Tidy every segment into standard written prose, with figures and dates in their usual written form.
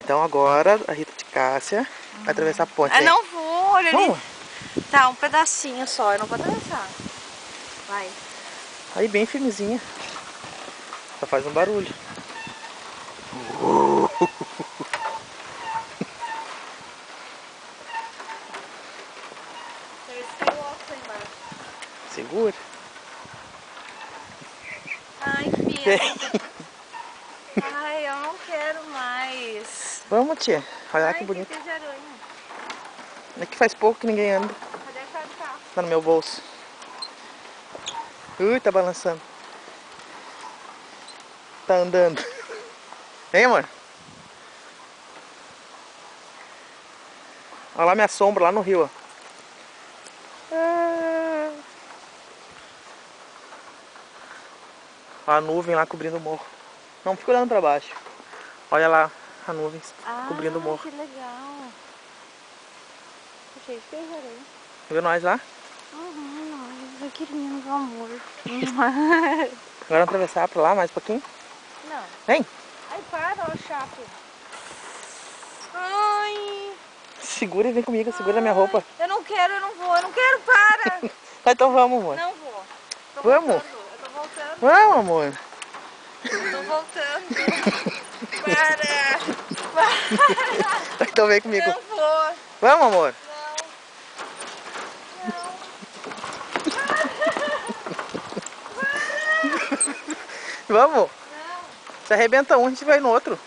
Então agora a Rita de Cássia vai atravessar a ponte. Ah, não vou, olha ali. Vamos. Tá, um pedacinho só, eu não vou atravessar. Vai. Aí bem firmezinha. Só faz um barulho. Segura. Ai, filha. Ai, eu não quero mais. Vamos, tia. Olha lá Ai, que bonito. teia de aranha. Aqui faz pouco que ninguém anda. Cadê a chave do carro? Tá no meu bolso. Ui, tá balançando. Tá andando. Vem, amor. Olha lá minha sombra lá no rio, ó. Olha a nuvem lá cobrindo o morro. Não fica olhando pra baixo. Olha lá a nuvem cobrindo o morro. Que legal. Cheio de teia de aranha. Viu nós lá? Ai, que lindo, amor. Agora vamos atravessar pra lá mais um pouquinho. Não. Vem. Ai, para, ó, chato. Ai. Segura e vem comigo, segura a minha roupa. Eu não quero, eu não vou, eu não quero, para. Então vamos, amor. Não vou. Vamos. Eu tô voltando. Vamos, amor. Eu tô voltando. Para. Então vem comigo. Não vou. Vamos, amor. Vamos. Não. Se arrebenta um, a gente vai no outro.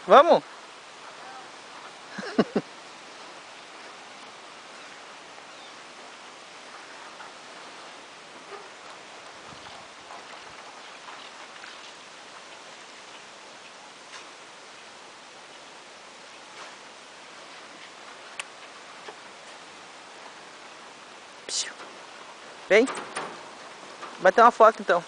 Não. Vamos? Vem. Bater uma foto então.